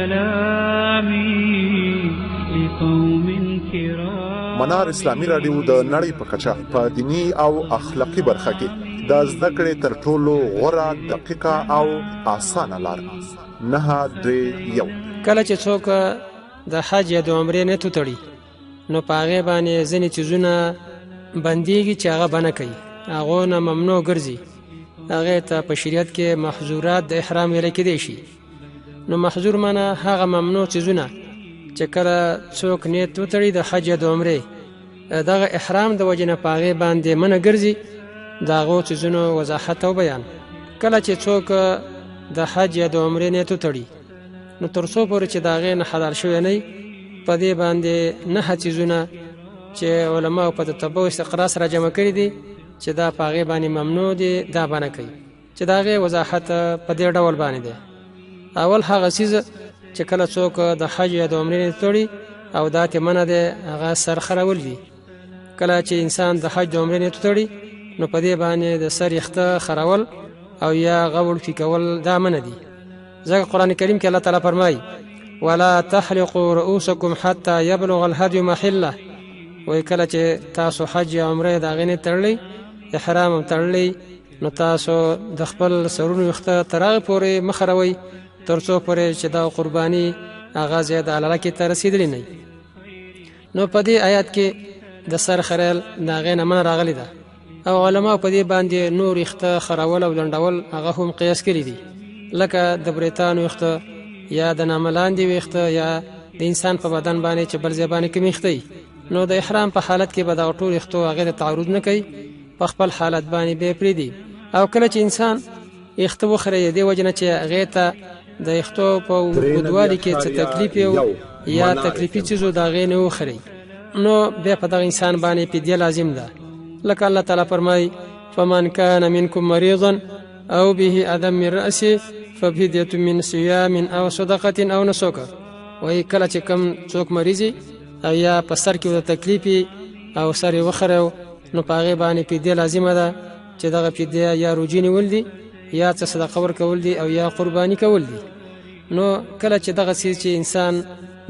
كلامي لقوم كرام. منار اسلامي رادیو د نړۍ په کچه په دینی او اخلاقی برخه کې د زده کړې تر ټولو غوره دقیقه او اسانه لار 931. کله چې څوک د حج یا د عمرې نه تړي نو پاغه باندې ځینې چیزونه بنديږي چې هغه بنه کوي، هغه نه ممنوع ګرځي، هغه ته په شریعت کې محظورات د احرام ویل کېدي شي. نو محظور معنی هغه ممنوع چیزونه چې کله څوک نیت وتړي د حج یا د عمرې دغه احرام د وجنه پاغه باندې منه ګرځي، داغه چیزونو وضاحت او بیان. کله چې څوک د حج یا د عمرې نیت وتړي نو تر څو پورې چې داغه نه حلال شوی نه په دې باندې نه چیزونه چې علما په تتبع استقرا سره جمع کړی دي چې دا پاغه باندې ممنوع دي، دا باندې کوي چې داغه وضاحت په دې ډول باندې ده. اول هغه چیز چې کله څوک د حج یا د عمرې تړي او دا ته منه ده هغه سر خرول دي. کله چې انسان د حج د عمرې تړي نو په دې باندې د سر یخته خرول او یا غول فکول دا منه دي. ځکه قران کریم کې الله تعالی فرمایي ولا تحلقوا رؤوسكم حتى يبلغ الهدي محله. وای کله چې تاسو حج یا عمره دا غنی تړلې احرام تړلې نو تاسو د خپل سرونو وخته ترغه پورې مخروي تر څو پورې چې دا قرباني اغاز یې د الله کې تر رسیدلې نه. نو په دې آیات کې د سر خرل دا غنه من راغلی ده او علما په دې باندې نور وخته خرول او لنډول هغه هم قیاس کړی دي، لکه د بریتانو وخته یا د ناملاندې وخته یا د انسان په بدن باندې چې بل ځبانه کې میخته. نو د احرام په حالت کې به دا ټول وختو هغه تعرض نه کوي، په خپل حالت باندې به پریدي. او کله چې انسان وخته وخره دی وجنه چې هغه ته د وختو په ودوالي کې څه تکلیف یا تکلیفي چیزو دا غې نه وخري نو به په دغه انسان باندې پیډه لازم ده. لکه الله تعالی فرمای فمن كان منكم مريضا او به ادم من راسه ففديه من صيام او صدقه او نسك. وای کله چې کم څوک مریضي او یا په سر کې د تکلیفي او سر وخره نو پاغه باندې پیډه لازمه ده چې دغه پیډه یا روجینی ولدي یا څه صدقه ورکول دي او یا قرباني کول دي. نو کله چې دغه سیس چې انسان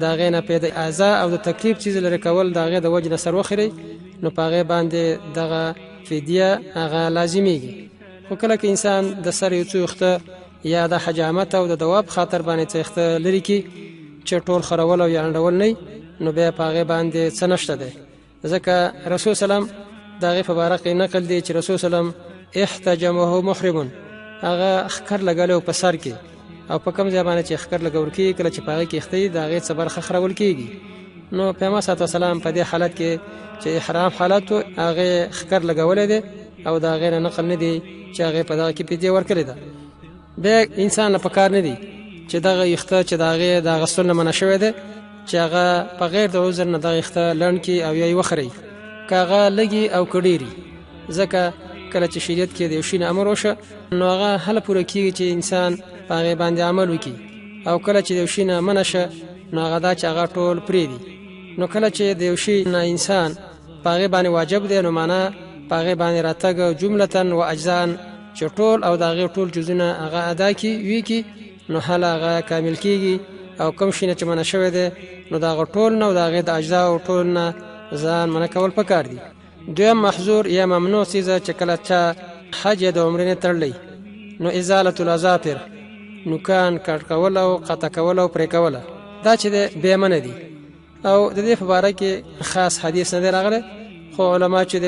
دا غینه پیدا اعضاء او د تکلیف چیز لري کول دا غي د وجنه سر وخري نو پاغه باندې دغه فدیه هغه لازمیږي. خو کله چې انسان د سر یو څوخته یا د حجامت او د دواب خاطر باندې څخته لري کی چې ټول خرول او یا انډول نه نو به پاغه باندې څه نشته ده. ځکه رسول سلام دغه مبارک نقل دی چې رسول سلام احتجمه محرم هغه خکر لګلو په سر کې او په کوم ځای باندې چې خکر لګول کی کله چې پاغه کې اختی دا غي صبر خخرول کیږي. نو پیغمبر صلی الله علیه وسلم په دې حالت کې چې احرام حالت هغه خکر لګول دي او دا غیر نقل نه دی چې هغه په دغه کې پیډه ورکړي ده. به انسان په کار نه دی چې دغه یخته چې دغه د غسل نه منشوي ده چې هغه په غیر د عذر نه دغه یخته لړن کی او یې وخري کاغه لګي او کډيري. ځکه کله چې شریعت کې د یو شی امر وشه نو هغه هله پوره کیږي چې انسان هغه باندې عمل وکړي، او کله چې د یو شی نه منشه نو هغه دا چې هغه ټول پری دي. نو کله چې د یو شی نه انسان هغه باندې واجب دی نو معنا هغه باندې راتګ جملتن و اجزاء چې ټول او دغه ټول جزونه هغه ادا کی وی کی نو هغه کامل کیږي. او کوم شي نه چې منشوي ده نو دغه ټول نو دغه د اجزاء او ټول نه ځان من کول پکار دي. دویم محظور یا ممنوع چیز چې کله چې حج د عمرې نه تړلې نو ازاله الاظافر نو کان کټ کول او قطع کول او پرې کول دا چې به من دي. او د دې په اړه کې خاص حدیث نه راغله، خو علما چې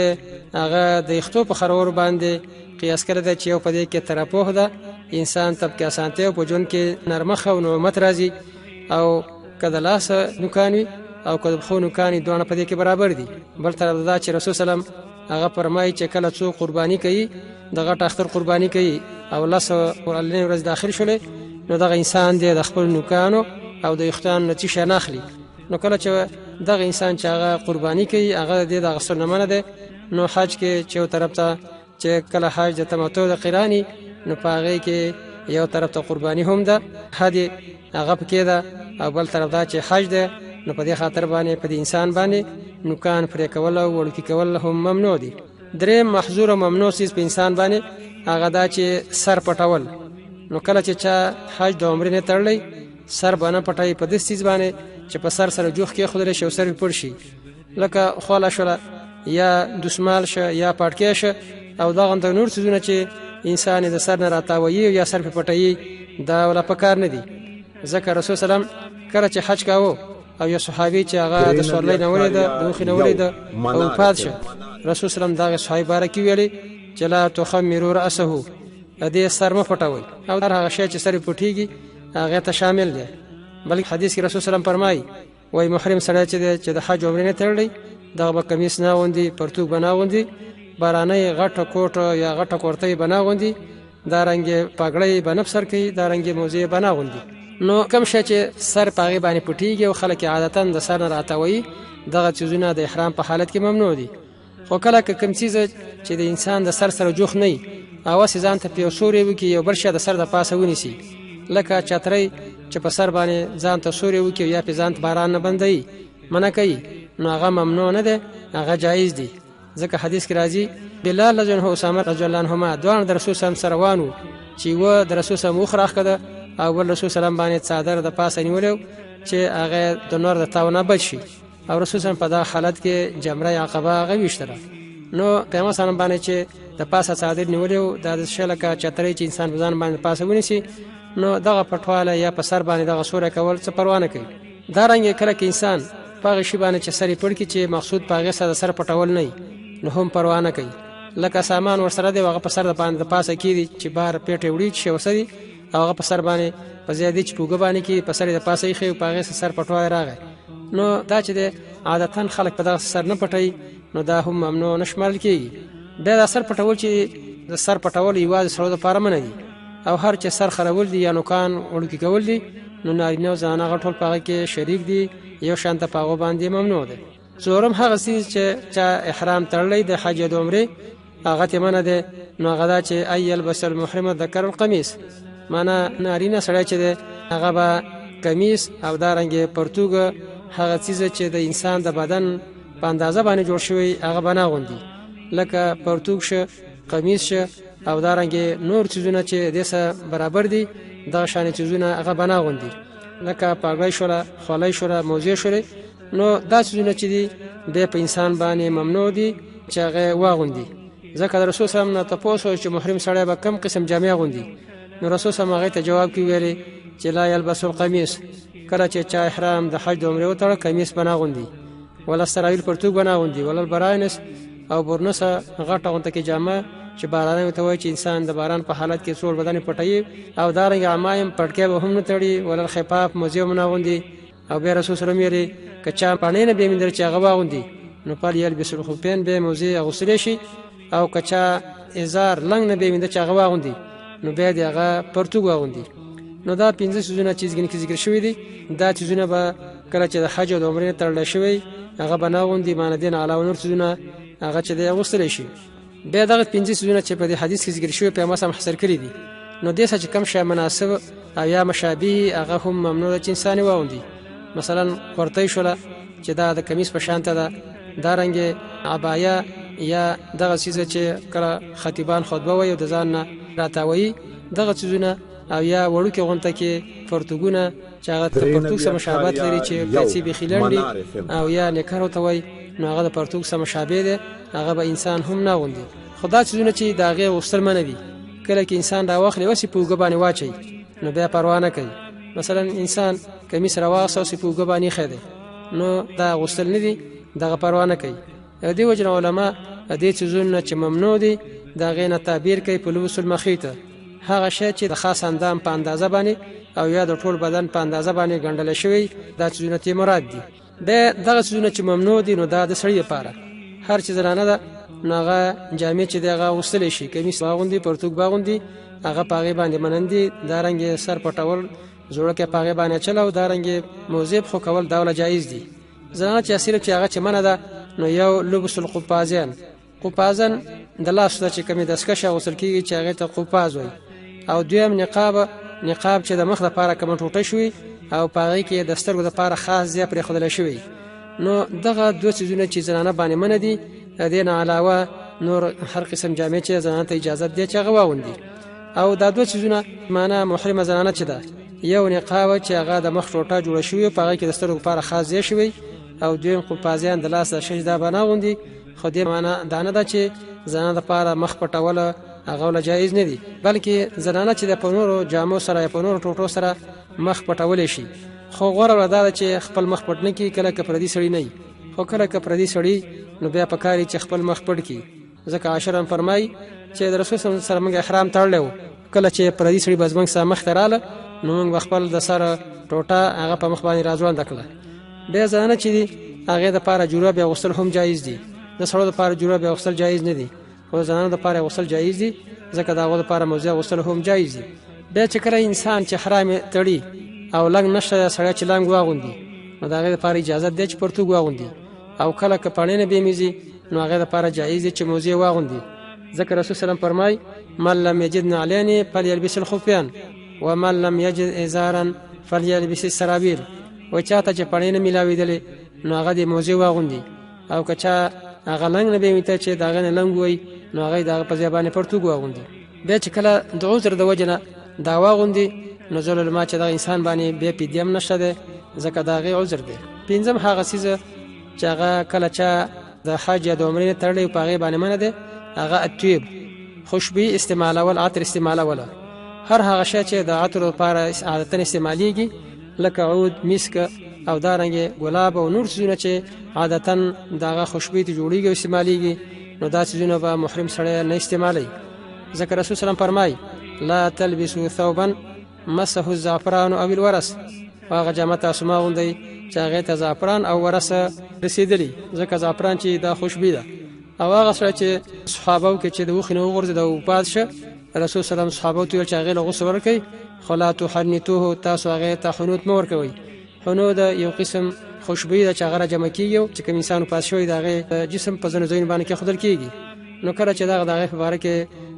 هغه د اختو په خرور باندې قیاس کړی دی چې یو په دې کې ترپوه ده انسان تب کې اسانته او په جون کې نرمخه او نعمت راځي او کله لاس نوکانی او کله خو نوکانی دوه په دې کې برابر دي. بل طرف دا چې رسول سلام هغه فرمایي چې کله څوک قرباني کوي دغه اختر قرباني کوي او لاس ورلنه ورځ داخل شوله نو دغه انسان دی د خپل نوکانو او د اختان نتیجه ناخلي. نو کله چې دغه انسان چې هغه قرباني کوي هغه د غسل نه منه ده. نو حج کې چې یو طرف ته چې کله حج د تمتع د قرانی نو پاغه کې یو طرف ته قرباني هم ده هدي هغه پکې ده، او بل طرف دا چې حج ده نو په دې خاطر باندې په انسان باندې نو کان پرې کول او ورکی کول هم ممنوع دي. درې محظور او ممنوع سیس په انسان باندې هغه دا چې سر پټول. نو کله چې حج د عمرې نه تړلې سر باندې پټای په دې چیز باندې چې په سر سره جوخ کې خدای شو سر پړ شي لکه خوله شوله یا دسمال شه یا پټکی شه او دا غند نور څه چې انسان د سر نه راتاوي یا سر په پټای دا ولا پکار نه دي ځکه رسول سلام کله چې حج کاوه او یو صحابي چې هغه د سورلۍ نه ولید د وخت نه ولید او پادشه رسول سلام دا صحابي بارکی ویلي چې لا تخمروا راسه دې سر مه پټوي او هغه شی چې سر پټيږي هغه ته شامل دی بلکې حدیث کې رسول سلام فرمایي وای محرم سره چې د حج عمره نه تړلی دا به کمیس نه غوندي پرتوګ بنا غوندي بارانه غټه کوټه یا غټه کورته بنا غوندي دا رنګ پګړې بنف سر کوي دا رنګ موزه بنا غوندي نو کوم شی چې سر پاغي باندې پټيږي او خلک عادتاً د سر نه راتوي دغه چیزونه د احرام په حالت کې ممنوع دي خو کله کوم چیز چې د انسان د سر سره جوخ نه او ځان ته په سوري وکي یو بل شی د سر د پاسه ونیسي لکه چترۍ چې په سر باندې ځان ته سوري وکي یا په ځان باران نه بندي منع کوي نو هغه ممنوع نه ده هغه جایز دي ځکه حدیث کې راځي بلال رضی الله عنه اسامه رضی الله عنهما دوه د رسول الله سره روانو چې و د رسول الله مخراخ کده او ول رسول الله باندې څادر د پاسه نیولو چې هغه د نور د تاونه بچ شي او رسول الله په دا حالت کې جمره عقبه غوښتره نو پیغمبر سلام باندې چې د پاسه څادر نیولو د شلکه چترۍ چې انسان ځان باندې پاسه ونیسي نو دغه پټواله یا په سر باندې دغه سوره کول څه پروا نه کوي دا رنګ کله کې انسان پاغه شی باندې چې سری پړ کی چې مقصود پاغه سره سر پټول نه نو هم پروا نه کوي لکه سامان ورسره دی هغه په سر باندې د پاسه کیږي چې بار پیټه وړي چې وسري هغه په سر باندې په زیادې چې پوګه باندې کې په سر د پاسه خي پاغه سر پټوای راغی نو دا چې د عادتاً خلک په دغه سر نه پټي نو دا هم ممنوع نشمل کیږي دا سر پټول چې د سر پټول یوازې سره د پاره نه دي او هر چې سر خرول دي یا نوکان وړکی کول دي نو نارینه او زنانه غټول پاغه کې شریک دي یو شانته پاغه باندې ممنوع ده زورم هغه سیز چې احرام تړلې د حج د عمره هغه ته منه ده نو هغه چې ایل بسل محرم ذکر القمیص معنا نارینه سره چې هغه با قمیص او دارنګ پرتوګ هغه چیز چې د انسان د بدن په اندازه باندې جوړ شوی هغه بنا غوندي لکه پرتوګ شه قمیص شه او دارنګ نور چیزونه چې دسه برابر دي دا شان چیزونه هغه بنا غوندي لکه پاګړی شوره خولای شوره موزه شوره نو دا چیزونه چې دي د په انسان باندې ممنوع دي چې هغه واغوندي ځکه رسول صلی الله علیه وسلم تاسو چې محرم سره به کم قسم جامې غوندي نو رسول صلی الله علیه وسلم ته جواب کوي ویلي چې لا يلبس القمیص کله چې چا احرام د حج د عمره وتړ قمیص بنا غوندي ولا سرایل پرتوګ بنا غوندي ولا براینس او برنسه غټه غونته کې جامه چې باران ته وای چې انسان د باران په حالت کې څول بدن پټي او دارنګ عمایم پټکې به هم نه تړي ولر خفاف موزیوم نه غوندي او بیا رسول صلی الله علیه وسلم کچا پانی نه به مندر چې هغه غوندي نو پال یل بسل خوپین به موزي غسل شي او کچا ازار لنګ نه به مندر چې هغه غوندي نو به دغه پرتوګ غوندي نو دا 15 سيزونه چې ذکر شوی دي دا چیزونه به کله چې د حج او عمره تړل شوی هغه بنا غوندي مان دین علاوه نور چیزونه هغه چې د غسل شي به دغه 15 سيزونه چې په حدیث کې ذکر شوی په ما سم حصر کړی دي نو د څه چې کم شی مناسب او یا مشابه هغه هم ممنوع چې انسان واوندي مثلا ورته شوله چې دا د کمیس په شانته ده دارنګ عبایا یا دغه چیز چې کله خطیبان خطبه وي او د ځان نه راتاوي دغه چیزونه او یا وړو کې غونته کې پرتګونه چې هغه پرتګ سره مشابهت لري چې پیسې بخیلندي او یا نکرو ته وي نو هغه د پرتګ سره مشابه ده هغه به انسان هم نه غوندي خدا چیزونه چې داغه وستر منه دي کله کې انسان دا واخلي وسی پوګ باندې واچي نو بیا پروا نه کوي مثلا انسان کمیس راواس او سی پوګ باندې خېده نو دا غسل نه دي دغه پروا نه کوي دی وجه علماء دې چیزونه چې ممنوع دي دا غینه تعبیر کوي په لبس المخیته هغه شی چې د خاص اندام په اندازه باندې او یا د ټول بدن په اندازه باندې ګڼل شوی دا چیزونه ته مراد دي دغه چیزونه چې ممنوع دي نو دا د سړی لپاره هر چیز رانه ده ناغه جامې چې دغه غسل شي کمیس باغوندي پرتوګ باغوندي هغه پاغه باندې منندي دارنګ سر پټول زوړه کې پاغه باندې چلاو دارنګ موزیب خو کول دا جایز دي زنه چې اصل چې هغه چې منه ده نو یو لبس القفازان قفازن د لاس چې کمی دسکشه غسل کیږي چې هغه ته قفاز وي او دویم نقاب چې د مخ لپاره کوم ټوټه شوی او پاغه کې د سترګو لپاره خاص ځای پرې خدل شوی نو دغه دوه چیزونه چې زنانه باندې من دي دین علاوه نور هر قسم جامې چې زنانه ته اجازه دي چې غواوندي او دا دوه چیزونه معنا محرمه زنانه چې ده یو نقاب چې هغه د مخ ټوټه جوړه شوی په هغه کې د سترګو لپاره خاص ځای شوی او دویم قفازیان د لاس د شش دا بنا غوندي خو دې معنا دا نه ده چې زنانه لپاره مخ پټول هغه ول جایز نه دي بلکې زنانه چې د پنورو جامو سره یا پنورو ټوټو سره مخ پټول شي خو غوړه ودا چې خپل مخ پټ نه کی کله کپردي سړی نه خو کله کپردي سړی نو بیا پکاري چې خپل مخ پټ کی ځکه عاشرم فرمای چې د رسول صلی الله علیه وسلم احرام تړلو کله چې پردي سړی بزمنګ سره مخ تراله نو موږ خپل د سره ټوټه هغه په مخ باندې راځوان دکله به زنانه چې هغه د پاره جوراب یا غسل هم جایز دي د سړو د پاره جوراب یا غسل جایز نه دي خو زنانه د پاره غسل جایز دي ځکه دا غو د پاره موضوع غسل هم جایز دي بیا چې کله انسان چې حرام تړي او لنګ نشه سړی چې لنګ واغوندي نو دا هغه د پاره اجازه ده چې پرتګ واغوندي او کله کپړې نه بیمیزي نو هغه د پاره جایز دي چې موضوع واغوندي ذکر رسول سلام فرمای من لم یجد علین فلیلبس الخفیان ومن لم یجد ازارا فلیلبس السرابیل و چاته چې پړې نه ملاویدلې نو هغه د موضوع واغوندي او کچا هغه لنګ نه بیمیته چې داغه نه لنګ وای نو هغه دغه په ځبانه پرتګ واغوندي بیا چې کله د عذر د وجنه دا واغوندي نو زول ما چې دا انسان باندې به پیډیم نشته ده ځکه داغه عذر ده پنځم هغه سیزه چې هغه کله چې د حج یا د عمرې تړلې په هغه باندې منه ده هغه اتیب خوشبو استعمالول عطر استعمالول هر هغه شی چې د عطر لپاره عادتن استعماليږي لکه عود مسک او دارنګ ګلاب او نور څه چې عادتن دغه خوشبو ته جوړیږي او استعماليږي نو دا څه به محرم سره نه استعمالي ذکر رسول سلام فرمای لا تلبسوا ثوبا مسه الزعفران او الورس هغه جامه اسما غوندي چې هغه ته زعفران او ورس رسیدلی ځکه زعفران چې دا خوشبو ده او هغه سره چې صحابه کې چې د وخینو غورځي د پات شه رسول سلام صحابه ته چې هغه غوسه ورکړي خلا تحنتوه تاسو هغه ته حنوت مور کوي حنود یو قسم خوشبو ده چې هغه جمع کیږي چې کوم انسان پات شوی دغه جسم په ځنه ځین باندې کې خدل کیږي نو کله چې دغه په اړه کې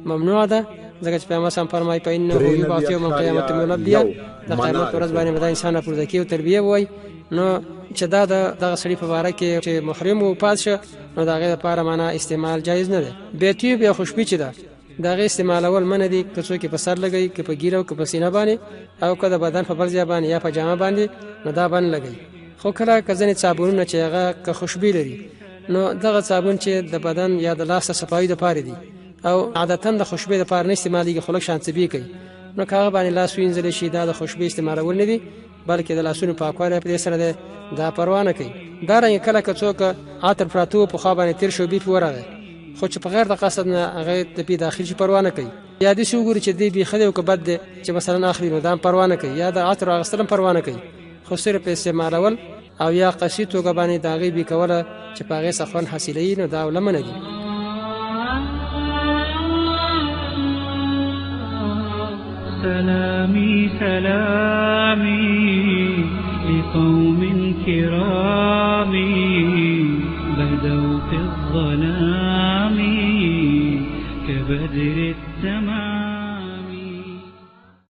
ممنوع ده ځکه چې پیغمبر سم فرمایي په انه یبعث یوم القیامت ملبیا د قیامت ورځ باندې به انسان پر ذکی او تربیه وای نو چې دا دغه سړي په اړه کې چې محرم او پات شه نو دغه لپاره معنا استعمال جایز نه ده بیتیب یا خوشبو چې ده دغه استعمال اول منه دي که څوک په سر لګي که په ګیره او که په سینه باندې او که د بدن په بل ځای باندې یا په جامه باندې نو دا باندې لګي خو کله کزنې صابونونه چې هغه که خوشبو لري نو دغه صابون چې د بدن یا د لاس صفایي د پاره دي او عادتاً د خوشبو د پاره نه استعماليږي خلک شانتبي کوي نو کاغه باندې لاس وینځل شي دا د خوشبو استعمالول نه دي بلکې د لاسونو پاکوالی په سره ده دا پروا نه کوي دا رنګ کله که څوک عطر پراتو په خوا باندې تیر شو بي ورغه خو چې په غیر د قصد نه هغه د پی داخلي پروا نه کوي یا د شو ګوري چې دی بي خدای او کبد ده چې مثلا اخري نو دا پروا نه کوي یا د عطر اغستلم پروا نه کوي خو صرف استعمالول او یا قصیتو غبانې داغي بي کوله چې په هغه سخن حاصلې نو دا ولمنه دي سلامي سلامي لقوم كرام بدوا في الظلام كبدر التمام